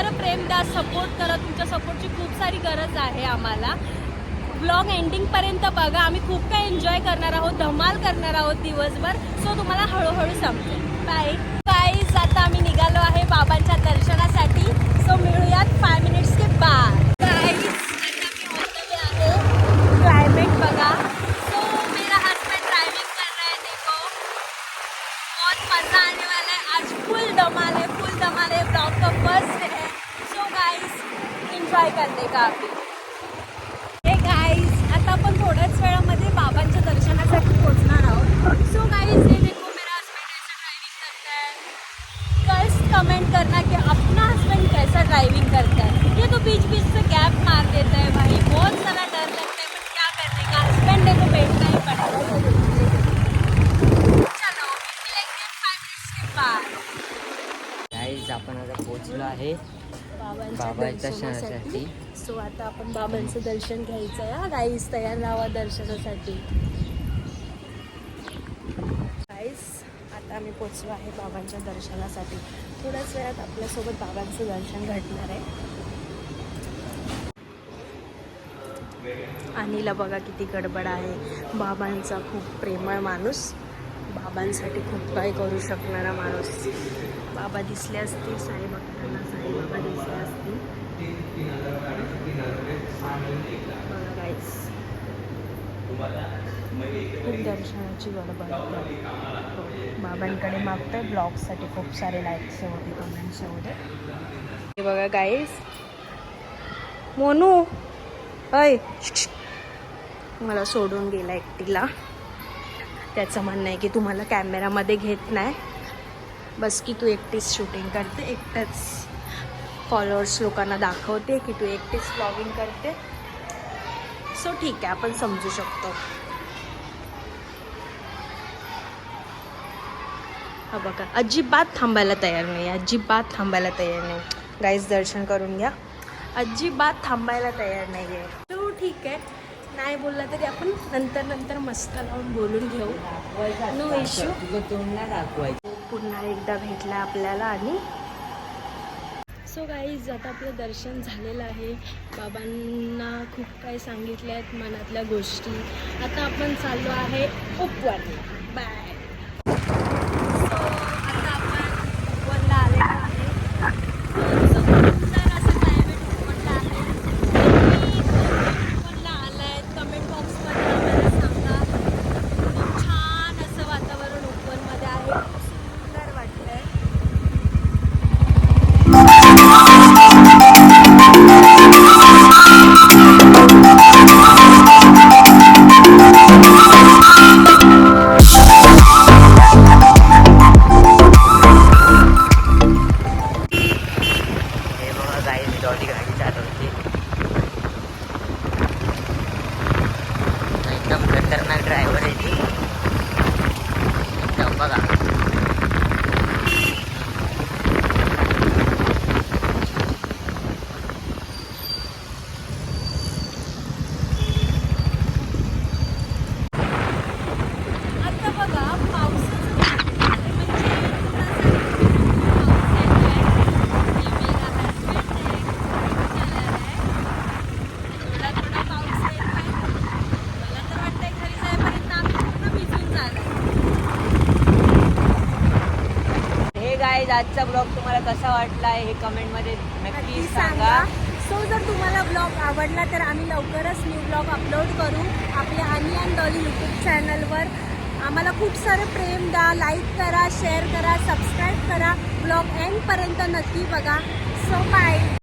सारं प्रेम द्या, सपोर्ट करा. तुमच्या सपोर्टची खूप सारी गरज आहे आम्हाला. ब्लॉग एंडिंगपर्यंत बघा. आम्ही खूप काही एन्जॉय करणार आहोत, धमाल करणार आहोत दिवसभर. सो तुम्हाला हळूहळू समजेल. Bye guys. आता आम्ही निघालो आहे बाबांच्या दर्शनासाठी. सो मिळूयात 5 मिनिट्स के बाद. गाईज आता मी ऑन आहे. क्लायमेट बघा. सो मेरा हस्बैंड ड्राइविंग कर रहा है. देखो बहुत मजा आने वाला है. आज फुल धमाल है, फुल धमाल है. ब्लॉग का फर्स्ट है. सो गाईज एन्जॉय करने का अभी. आता आपण थोड्याच वेळामध्ये बाबांच्या दर्शनासाठी पोहोचणार आहोत. सो गाइस ये देखो मेरा हस्बैंड ऐसा ड्राइविंग करता है. गर्ल्स कमेंट करना कि अपना हस्बैंड कैसा ड्राइविंग करता है. ये तो बीच बीच से गैप मार देता है भाई. बहुत सारा डर लगता है, बट क्या करने का, हस्बैंड है तो बैठना ही पड़ेगा. चलो मिलेंगे 5 मिनट्स के बाद. गाईज आपण आता पोहोचलो आहे बाबांच्या दर्शनासाठी. सो आता आपण बाबांचं दर्शन घ्यायचं आहे. गाईस तयार राहा दर्शनासाठी. गाईस आता आम्ही पोचलो आहे बाबांच्या दर्शनासाठी. थोड्याच वेळात आपल्यासोबत बाबांचं दर्शन घडणार आहे. अनिला बघा किती गडबड आहे. बाबांचा खूप प्रेमळ माणूस, बाबांसाठी खूप काही करू शकणारा माणूस. बाबा दिसले असतील, साईभक्तांना साईबाबा दिसले असतील. बघा गाईस खूप दर्शनाची गडबड. बाबांकडे मागतोय. ब्लॉगसाठी खूप सारे लाईक्स होते, कमेंट्स होते. हे बघा गाईस. मोनू अय मला सोडून गेला एकटीला. त्याचं म्हणणं आहे की तुम्हाला कॅमेरामध्ये घेत नाही, बस की तू एकटीच शूटिंग करते, एकटंच फॉलोअर्स लोकांना दाखवते की तू एकटीच व्लॉगिंग करते. सो ठीक आहे, आपण समजू शकतो. हा बघा अजिबात थांबायला तयार नाही, अजिबात थांबायला तयार नाही. गाईस दर्शन करून घ्या. अजिबात थांबायला तयार नाही आहे. तो ठीक आहे, नाही बोलला तरी आपण नंतर मस्त लावून बोलून घेऊ. No issue. पुन्हा एकदा भेटला आपल्याला. आणि सो गाईज आता आपलं दर्शन झालेलं आहे. बाबांना खूप काही सांगितल्या आहेत मनातल्या गोष्टी. आता आपण चाललो आहे उपवनला. बाय. सो आता आपण उपवनला आलेलो आहे. सो सुंदर असं क्लायमेट उपवनला आहे. उपवनला आलं आहे. कमेंट बॉक्समध्ये आम्हाला सांगा. खूप छान असं वातावरण उपवनमध्ये आहे. सुंदर वाटतंय. एकदम खतरनाक ड्रायव्हर आहे ती. एकदम बघा. आता बघा पावसाचं आजचा ब्लॉग तुम्हाला कसा वाटला आहे हे कमेंटमध्ये नक्की सांगा. सो जर तुम्हाला ब्लॉग आवडला तर आम्ही लवकरच न्यू ब्लॉग अपलोड करू आपल्या आणि अँड डॉली यूट्यूब चॅनलवर. आम्हाला खूप सारं प्रेम द्या, लाईक करा, शेअर करा, सबस्क्राईब करा. ब्लॉग एंडपर्यंत नक्की बघा. So bye.